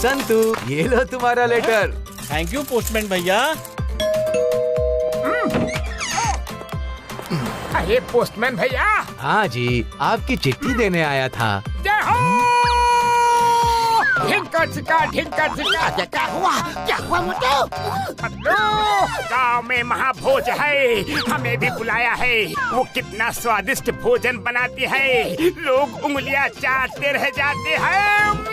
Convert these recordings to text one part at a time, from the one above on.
संतू, ये लो तुम्हारा letter. Thank you postman भैया। अरे पोस्टमैन भैया। हाँ जी, आपकी चिट्ठी देने आया था। जय हो। ढिंका चिका क्या हुआ मोटू? गाँव में महाभोज है, हमें भी बुलाया है। वो कितना स्वादिष्ट भोजन बनाती है, लोग उंगलियां चाटते रह जाते हैं।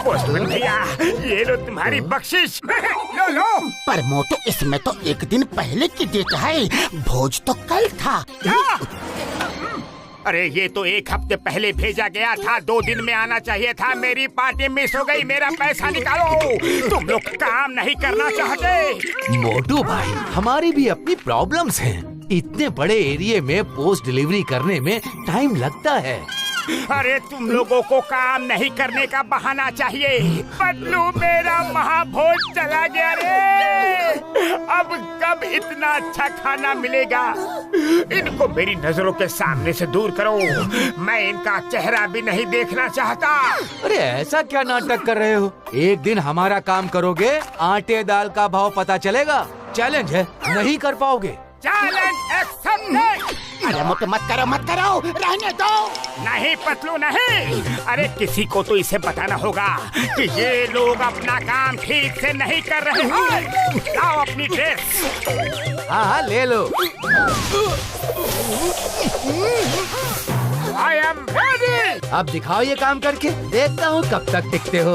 पोस्टमैन भैया, ये लो तुम्हारी बख्शिश। लो। पर मोटू, इसमें तो एक दिन पहले की डेट है, भोज तो कल था। अरे ये तो एक हफ्ते पहले भेजा गया था, 2 दिन में आना चाहिए था। मेरी पार्टी मिस हो गई, मेरा पैसा निकालो। तुम लोग काम नहीं करना चाहते। मोटू भाई, हमारी भी अपनी प्रॉब्लम्स हैं। इतने बड़े एरिया में पोस्ट डिलीवरी करने में टाइम लगता है। अरे तुम लोगों को काम नहीं करने का बहाना चाहिए। पतलू, मेरा महाभोज चला गया रे। अब कब इतना अच्छा खाना मिलेगा? इनको मेरी नजरों के सामने से दूर करो। मैं इनका चेहरा भी नहीं देखना चाहता। अरे ऐसा क्या नाटक कर रहे हो? एक दिन हमारा काम करोगे, आटे दाल का भाव पता चलेगा। चैलेंज है, नहीं कर पाओगे। Challenge accepted. अरे मोटू मत करो, रहने दो। नहीं पतलू नहीं। अरे किसी को तो इसे बताना होगा कि ये लोग अपना काम ठीक से नहीं कर रहे हैं। लाओ अपनी ड्रेस। हाँ, ले लो। I am ready. अब दिखाओ ये काम करके, देखता हूँ कब तक टिकते हो।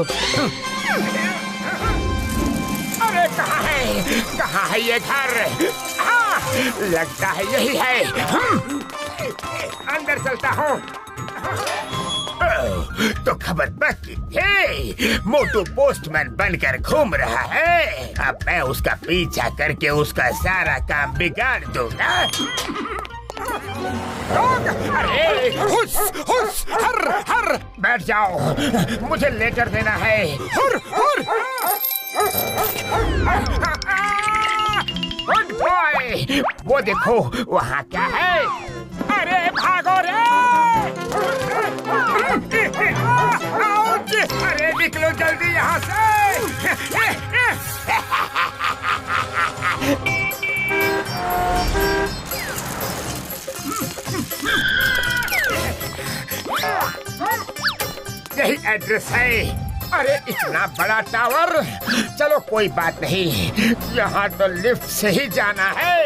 अरे कहाँ है ये घर? हाँ, लगता है यही है। अंदर चलता हूँ। तो खबर बची थी, मोटू पोस्टमैन बनकर घूम रहा है। अब मैं उसका पीछा करके उसका सारा काम बिगाड़ दूंगा। अरे हुस हुस हर हर, बैठ जाओ, मुझे लेटर देना है। हुर हुर। Good boy. वो देखो वहाँ क्या है? अरे भागो रे। आउच! अरे निकलो जल्दी यहाँ से। यही एड्रेस है। अरे इतना बड़ा टावर। चलो कोई बात नहीं, यहाँ तो लिफ्ट से ही जाना है।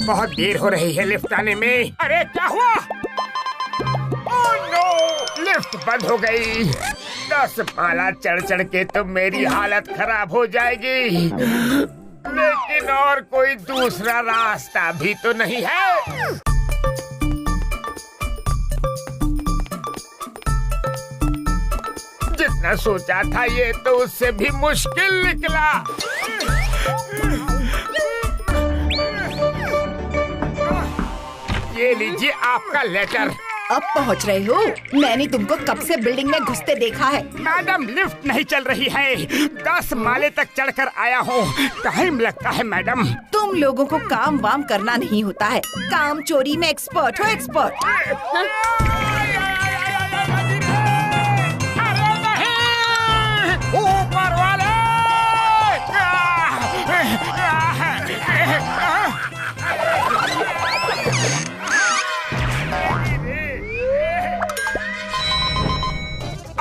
बहुत देर हो रही है लिफ्ट आने में। अरे क्या हुआ? ओह नो, लिफ्ट बंद हो गई। 10 माला चढ़ के तो मेरी हालत खराब हो जाएगी। लेकिन और कोई दूसरा रास्ता भी तो नहीं है। जितना सोचा था ये तो उससे भी मुश्किल निकला। ये लीजिए आपका लेटर। अब पहुंच रहे हो? मैंने तुमको कब से बिल्डिंग में घुसते देखा है। मैडम लिफ्ट नहीं चल रही है, 10 माले तक चढ़कर आया हूँ। टाइम लगता है मैडम। तुम लोगों को काम वाम करना नहीं होता है। काम चोरी में एक्सपर्ट हो, एक्सपर्ट। अरे नहीं, ऊपर वाले।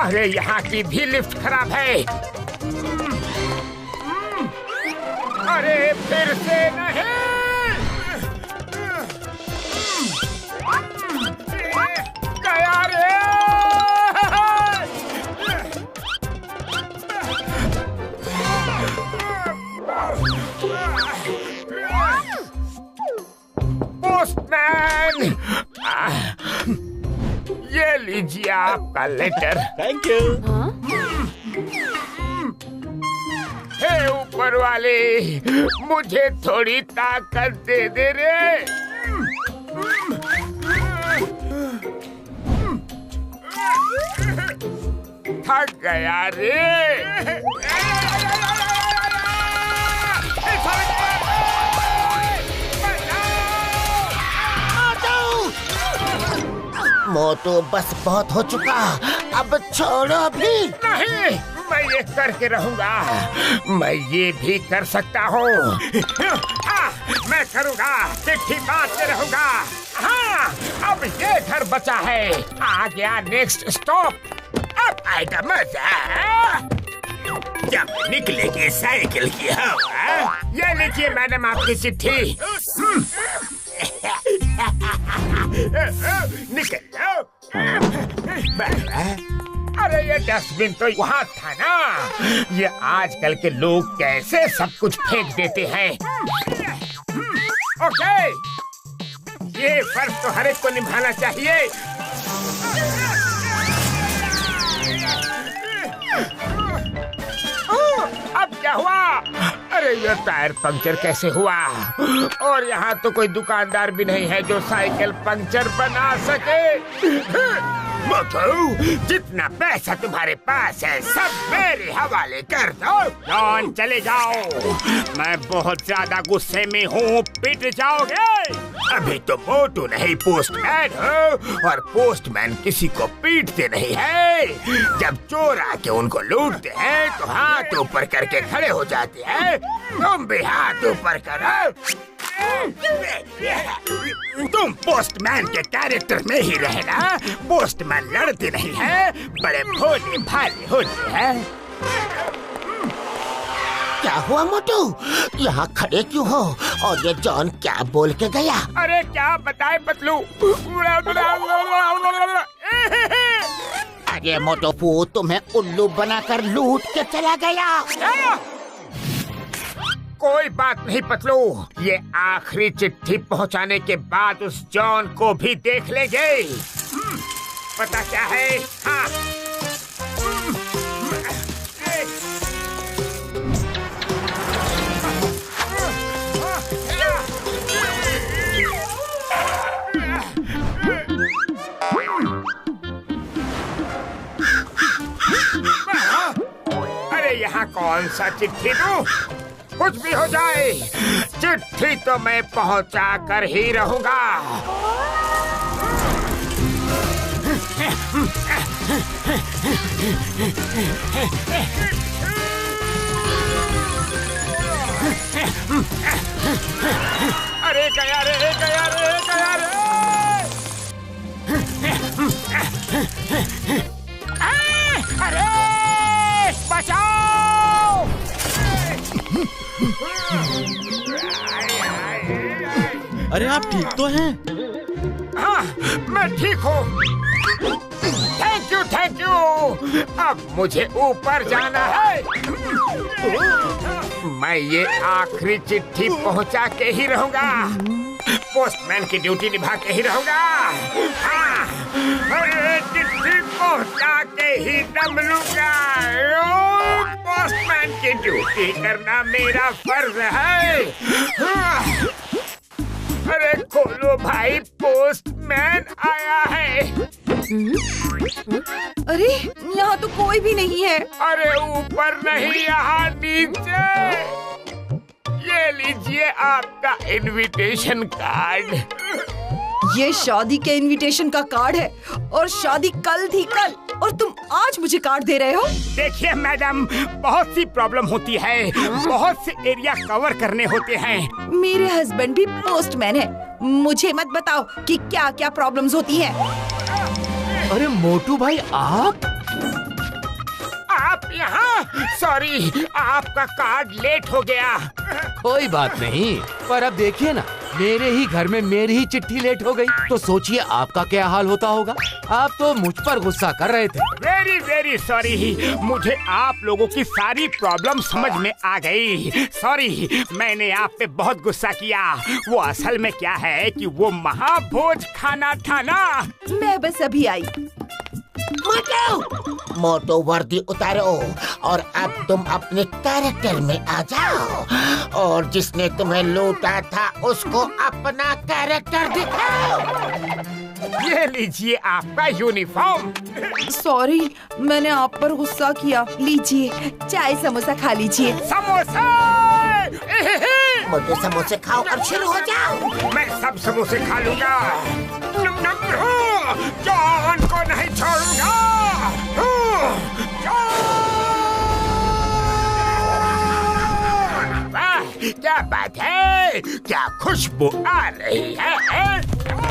अरे यहाँ की भी लिफ्ट खराब है। अरे फिर से नहीं। गया रे। पोस्टमैन, ये लीजिए आपका लेटर। Thank you. हे ऊपर वाले, मुझे थोड़ी ताकत दे दे रे। थक गया रे। मोटू बस बहुत हो चुका, अब छोड़ो भी। नहीं, मैं ये करके रहूंगा। मैं ये भी कर सकता हूँ। मैं करूँगा, चिट्ठी बांधते रहूंगा। हाँ, अब ये घर बचा है। आ गया नेक्स्ट स्टॉप। अब आएगा मजा जब निकलेगी साइकिल की हवा। ये लीजिए मैडम आपकी चिट्ठी। निकल जाओ। अरे ये डस्टबिन तो वहाँ था ना। ये आजकल के लोग कैसे सब कुछ फेंक देते हैं। ओके, ये फर्ज तो हर एक को निभाना चाहिए। अब क्या हुआ? अरे ये टायर पंक्चर कैसे हुआ? और यहाँ तो कोई दुकानदार भी नहीं है जो साइकिल पंक्चर बना सके। मोटू, जितना पैसा तुम्हारे पास है सब मेरे हवाले कर दो। जॉन चले जाओ, मैं बहुत ज्यादा गुस्से में हूँ, पिट जाओगे। अभी तो मोटू नहीं पोस्टमैन हो, और पोस्टमैन किसी को पीटते नहीं है। जब चोर आके उनको लूटते हैं तो हाथ ऊपर करके खड़े हो जाते हैं। तुम भी हाथ ऊपर करो। तुम पोस्टमैन के कैरेक्टर में ही रहना। पोस्टमैन लड़ते नहीं है, बड़े भोले भाले होते हैं। क्या हुआ मोटू, यहाँ खड़े क्यों हो? और ये जॉन क्या बोल के गया? अरे क्या बताए पतलू। अरे मोटू, वो तुम्हें उल्लू बनाकर लूट के चला गया। कोई बात नहीं पतलू, ये आखिरी चिट्ठी पहुंचाने के बाद उस जॉन को भी देख लेंगे। पता क्या है? हाँ। अरे यहाँ कौन सा चिट्ठी दूं? कुछ भी हो जाए, चिट्ठी तो मैं पहुंचा कर ही रहूंगा। अरे गया रे, गया रे, गया रे। अरे बचाओ। अरे आप ठीक तो हैं? हाँ, मैं ठीक हूँ। Thank you, thank you. अब मुझे ऊपर जाना है। मैं ये आखिरी चिट्ठी पहुंचा के ही रहूंगा। पोस्टमैन की ड्यूटी निभा के ही रहूंगा। हाँ, अरे चिट्ठी पहुंचा के ही दम लूंगा। पोस्टमैन की ड्यूटी करना मेरा फर्ज है। हाँ। अरे खोलो भाई, पोस्टमैन आया है। अरे यहाँ तो कोई भी नहीं है। अरे ऊपर नहीं, यहाँ नीचे। ये लीजिए आपका इनविटेशन कार्ड। ये शादी के इनविटेशन का कार्ड है, और शादी कल थी कल, और तुम आज मुझे कार्ड दे रहे हो। देखिए मैडम, बहुत सी प्रॉब्लम होती है, बहुत से एरिया कवर करने होते हैं। मेरे हस्बैंड भी पोस्टमैन है। मुझे मत बताओ कि क्या क्या प्रॉब्लम्स होती हैं। अरे मोटू भाई, आप यहाँ? सॉरी, आपका कार्ड लेट हो गया। कोई बात नहीं, पर अब देखिए ना, मेरे ही घर में मेरी ही चिट्ठी लेट हो गई, तो सोचिए आपका क्या हाल होता होगा। आप तो मुझ पर गुस्सा कर रहे थे। वेरी वेरी सॉरी, मुझे आप लोगों की सारी प्रॉब्लम समझ में आ गई। सॉरी, मैंने आप पे बहुत गुस्सा किया। वो असल में क्या है कि वो महाभोज खाना था ना। मैं बस अभी आई। मोटू वर्दी उतारो, और अब तुम अपने कैरेक्टर में आ जाओ, और जिसने तुम्हें लूटा था उसको अपना कैरेक्टर दिखाओ। ये लीजिए आपका यूनिफॉर्म। सॉरी, मैंने आप पर गुस्सा किया। लीजिए, चाय समोसा खा लीजिए। समोसा! मोटे समोसे खाओ और शुरू हो जाओ। मैं सब समोसे खा लूंगा। जॉन को नहीं छोड़ूंगा। क्या बात है, क्या खुशबू आ रही है?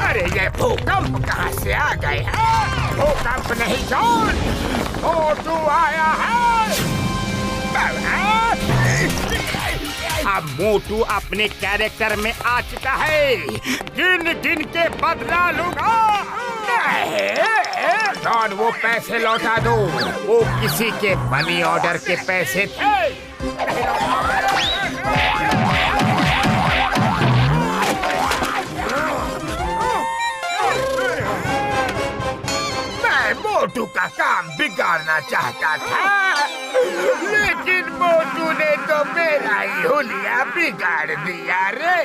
अरे ये भूकंप कहाँ से आ गए हैं? भूकंप नहीं जॉन, मोटू आया है। अब मोटू अपने कैरेक्टर में आ चुका है। गिन गिन के बदला लूंगा। जॉन वो पैसे लौटा दो, वो किसी के मनी ऑर्डर के पैसे थे। मैं मोटू का काम बिगाड़ना चाहता था, लेकिन मोटू ने तो मेरा ही हुलिया बिगाड़ दिया रे।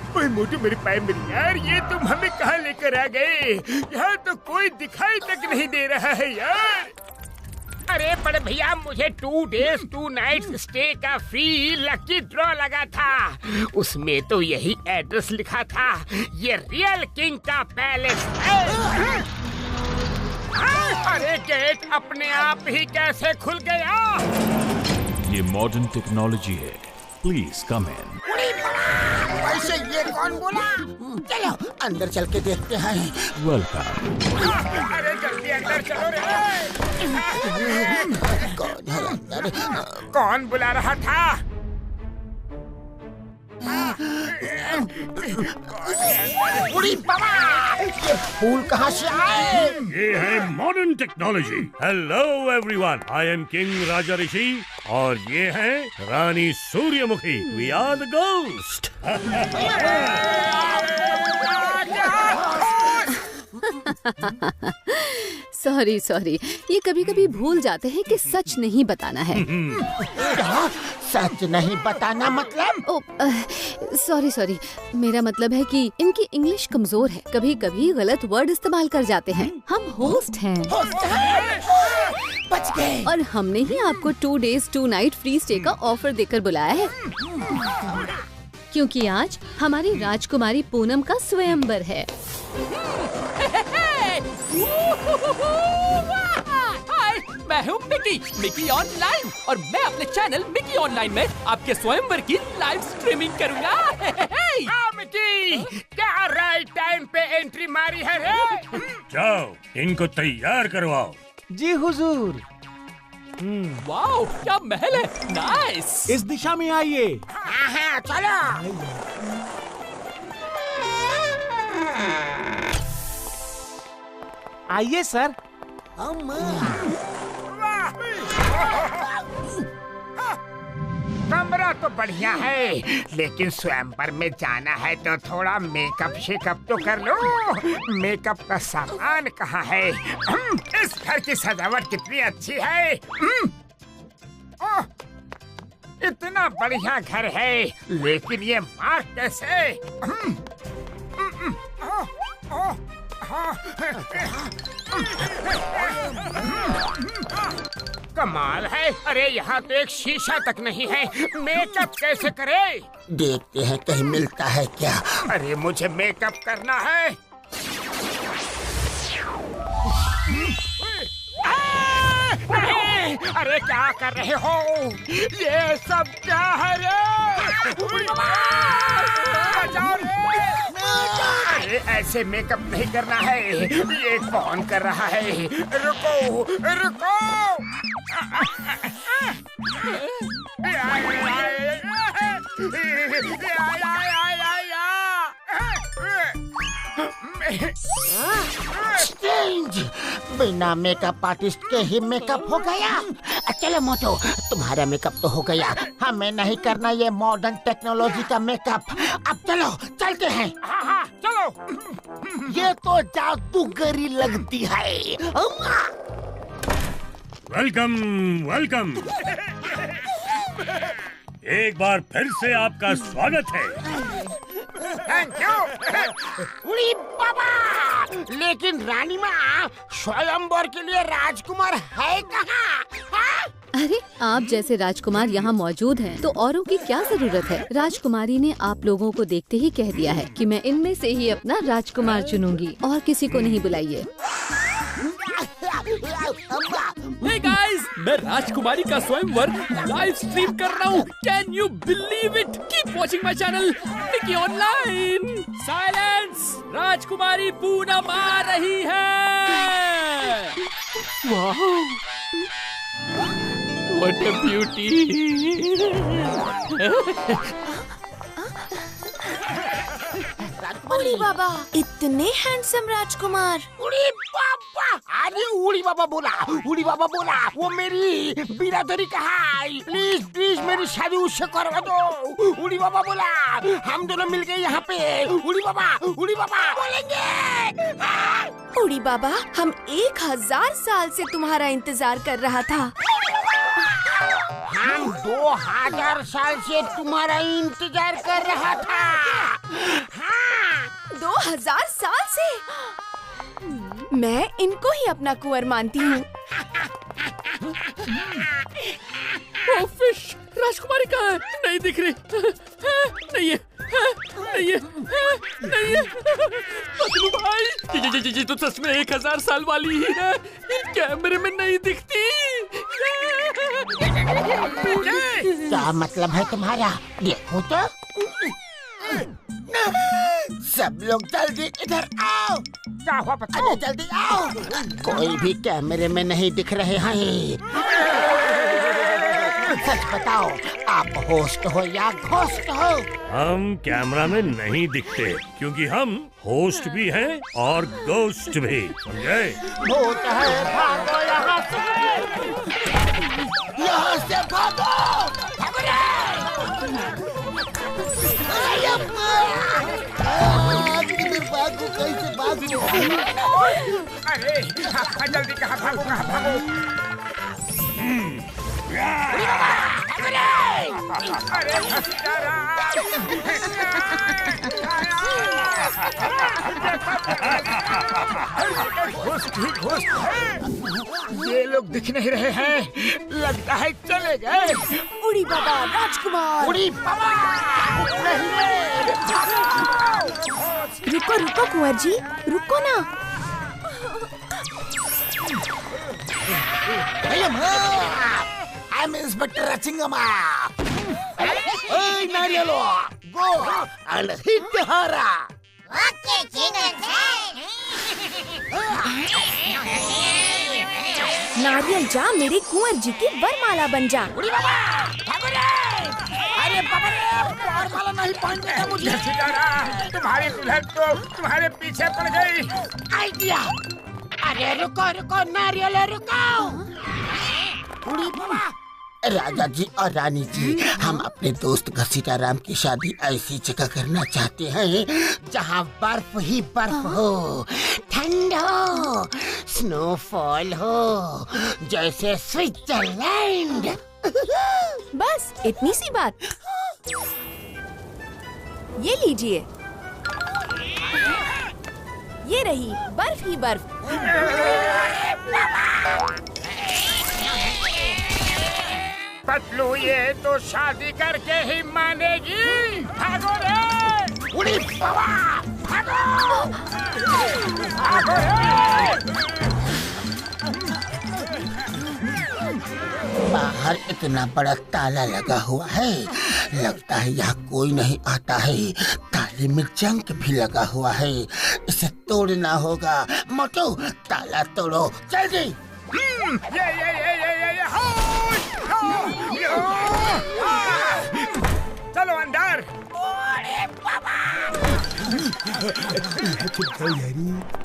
ओए मोटू, मेरे पैर मेरी यार, ये तुम हमें कहाँ लेकर आ गए? यहाँ तो कोई दिखाई तक नहीं दे रहा है यार। अरे बड़े भैया, मुझे 2 days 2 nights स्टे का फ्री लकी ड्रॉ लगा था। उसमें तो यही एड्रेस लिखा था, ये रियल किंग का पैलेस है। अरे गेट अपने आप ही कैसे खुल गया? ये मॉडर्न टेक्नोलॉजी है, प्लीज कम इन। वैसे ये कौन बोला? चलो अंदर चल के देखते हैं। वेलकम। अरे जल्दी अंदर चलो रे। कौन है अंदर? कौन बुला रहा था? उड़ी बाबा, ये फूल कहाँ से आए? ये है modern technology. Hello everyone, I am king Raja Rishi और ये है Rani Suryamukhi. We are the ghost. Sorry, ये कभी कभी भूल जाते हैं कि सच नहीं बताना है। सच नहीं बताना मतलब? सॉरी, मेरा मतलब है कि इनकी इंग्लिश कमजोर है, कभी कभी गलत वर्ड इस्तेमाल कर जाते हैं। हम होस्ट हैं। बच गए। और हमने ही आपको 2 days 2 night फ्री स्टे का ऑफर देकर बुलाया है, क्योंकि आज हमारी राजकुमारी पूनम का स्वयंवर है। हाय, मैं हूँ मिकी ऑनलाइन और मैं अपने चैनल मिकी ऑनलाइन में आपके स्वयंवर की लाइव स्ट्रीमिंग करूँगा। मिकी, क्या राइट टाइम पे एंट्री मारी है रे? जाओ, इनको तैयार करवाओ। जी हुजूर। वाओ, क्या महल है, नाइस। इस दिशा में आइए। हाँ, चलो। आइए सर। कमरा तो बढ़िया है, लेकिन स्वयंवर में जाना है तो थोड़ा मेकअप शेकअप तो कर लो। मेकअप का सामान कहाँ है? इस घर की सजावट कितनी अच्छी है। ओह, इतना बढ़िया घर है, लेकिन ये मार्क कैसे? कमाल है। अरे यहाँ तो एक शीशा तक नहीं है, मेकअप कैसे करे? देखते हैं कहीं मिलता है क्या। अरे मुझे मेकअप करना है। नहीं! अरे क्या कर रहे हो? ये सब क्या है रे? बचाओ रे! अरे ऐसे मेकअप नहीं करना है। ये कौन कर रहा है? रुको, रुको! स्ट्रेंज, बिना मेकअप आर्टिस्ट के ही मेकअप हो गया। चलो मोटू, तुम्हारा मेकअप तो हो गया, हमें नहीं करना ये मॉडर्न टेक्नोलॉजी का मेकअप। अब चलो चलते हैं। हाँ हाँ चलो। ये तो जादूगरी लगती है। Welcome welcome. एक बार फिर से आपका स्वागत है। Thank you. उड़ी बाबा, लेकिन रानी माँ, स्वयंवर के लिए राजकुमार है कहाँ? हाँ? अरे आप जैसे राजकुमार यहाँ मौजूद हैं, तो औरों की क्या जरूरत है। राजकुमारी ने आप लोगों को देखते ही कह दिया है कि मैं इनमें से ही अपना राजकुमार चुनूंगी, और किसी को नहीं बुलाइए। हे गाइस, मैं राजकुमारी का स्वयंवर लाइव स्ट्रीम कर रहा हूँ। Can you believe it? Keep watching my channel Mickey online. Silence, राजकुमारी पूनम आ रही है। वाह, व्हाट अ ब्यूटी। उड़ी बाबा, इतने हैंडसम राजकुमार। उड़ी बाबा, अरे उड़ी बाबा बोला, उड़ी बाबा बोला, वो मेरी बिरादरी कहाँ? प्लीज प्लीज मेरी शादी उससे करवा दो। उड़ी बाबा बोला, हम दोनों मिलके यहाँ पे उड़ी बाबा बोलेंगे। उड़ी बाबा, हम 1000 साल से तुम्हारा इंतजार कर रहा था। हम 2000 साल से तुम्हारा इंतजार कर रहा था। हाँ, 2000 साल से? मैं इनको ही अपना कुंवर मानती हूँ। ओ फिश, राजकुमारी कहाँ है? नहीं दिख रही। नहीं है, नहीं है, नहीं है। पतलू भाई, ये तो सच में 1000 साल वाली ही है। इन कैमरे में नहीं दिखती। क्या मतलब है तुम्हारा? देखो तो। सब लोग जल्दी इधर आओ। क्या हुआ पतलू? अरे जल्दी आओ, कोई भी कैमरे में नहीं दिख रहे हैं। सच बताओ, आप होस्ट हो या घोस्ट हो? हम कैमरा में नहीं दिखते क्योंकि हम होस्ट भी हैं और गोस्ट भी, समझे? भूत है, भागो यहाँ से भागो, भागो रे! भागो, कैसे भागो? अरे जल्दी कहाँ भागो, कहाँ भागो? अरे ये लोग दिख नहीं रहे हैं, लगता है चले गए। उड़ी बाबा, राजकुमार। उड़ी बाबा, रुको रुको कुंवर जी, रुको ना। I'm Inspector Rachingama. Hey, Narielo, go and hit the hara. Okay, नारियल जा, मेरे कुंवर जी की वरमाला बन जा। उड़ी बाबा, भागो रे! अरे बाबा रे, वरमाला नहीं पहनने का मुझे। तुम्हारी दुल्हन तो तुम्हारे पीछे पड़ गई। आइडिया! अरे रुको रुको नारियल, रुको! उड़ी बाबा, राजा जी और रानी जी, हम अपने दोस्त घसीटाराम की शादी ऐसी जगह करना चाहते हैं जहाँ बर्फ ही बर्फ हो, ठंड हो, स्नोफॉल हो, जैसे स्विट्जरलैंड। बस इतनी सी बात। ये लीजिए, ये रही बर्फ ही बर्फ। पतलू, ये तो शादी करके ही मानेगी। भागो रे! उड़ी बाबा, भागो! भागो रे! बाहर इतना बड़ा ताला लगा हुआ है, लगता है यहाँ कोई नहीं आता है। ताले में जंग भी लगा हुआ है, इसे तोड़ना होगा। मोटू, ताला तोड़ो जल्दी। ये चलो अंदर।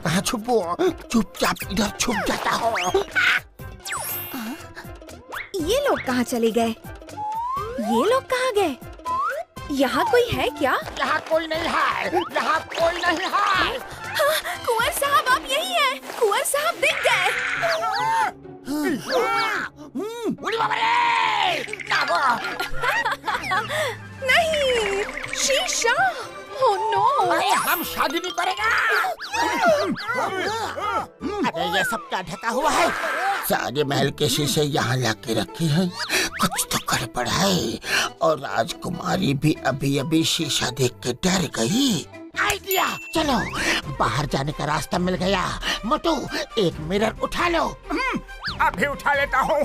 कहाँ छुपो? चुपचाप इधर छुप जाता हो। ये लोग कहाँ चले गए? ये लोग कहाँ गए? यहाँ कोई है क्या? यहाँ कोई नहीं है, यहाँ कोई नहीं है। हाँ, कुंवर साहब आप यही हैं। कुंवर साहब दिख गए। नहीं, शीशा। Oh no. अरे हम शादी नहीं करेंगे। अरे ये सब क्या ढका हुआ है? सारे महल के शीशे यहाँ लाके रखे हैं। कुछ तो गड़बड़ है। और राजकुमारी भी अभी अभी शीशा देख के डर गई। आइडिया, चलो बाहर जाने का रास्ता मिल गया। मोटू एक मिरर उठा लो। अभी उठा लेता हूँ।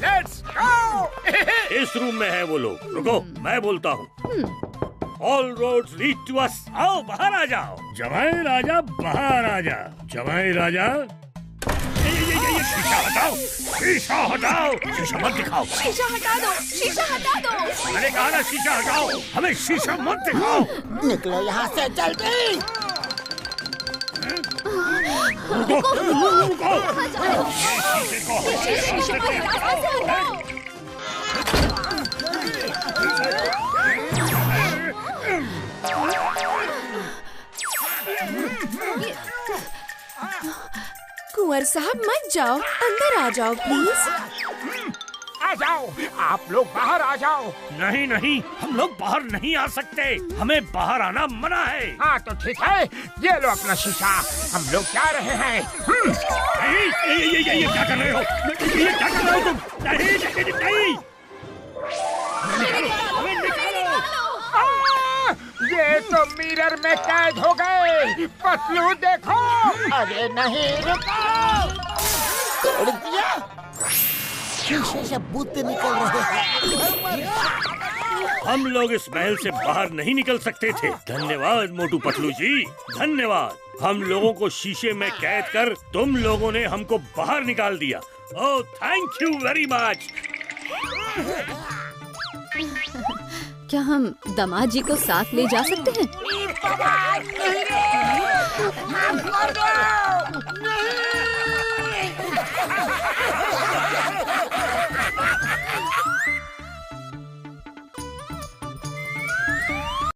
Let's go. इस रूम में है वो लोग। रुको, मैं बोलता हूँ। All roads lead to us. आओ बाहर आ जाओ। जवाई राजा बाहर आ जा। जवाई राजा, ये शीशा हटाओ, शीशा हटाओ, शीशा मत दिखाओ। शीशा हटा दो, शीशा हटा दो। मैंने कहा ना शीशा हटाओ, हमें शीशा मत दिखाओ। निकलो यहाँ से जल्दी। रुको। शीशे को कुंवर साहब मत जाओ, अंदर आ जाओ प्लीज। आ जाओ, आप लोग बाहर आ जाओ। नहीं नहीं, हम लोग बाहर नहीं आ सकते। हमें बाहर आना मना है। हाँ तो ठीक है, ये लो अपना शीशा। हम लोग जा रहे हैं। ये क्या कर रहे हो? ये क्या कर रहे हो तुम? नहीं। हमें निकालो। ये तो मिरर में कैद हो गए। पतलू देखो। अरे नहीं, रुको। तोड़ दिया। शीशे से भूत निकल रहे हैं। हम लोग इस महल से बाहर नहीं निकल सकते थे। धन्यवाद मोटू पतलू जी, धन्यवाद। हम लोगों को शीशे में कैद कर तुम लोगों ने हमको बाहर निकाल दिया। ओह, थैंक यू वेरी मच। क्या हम दामाद जी को साथ ले जा सकते हैं?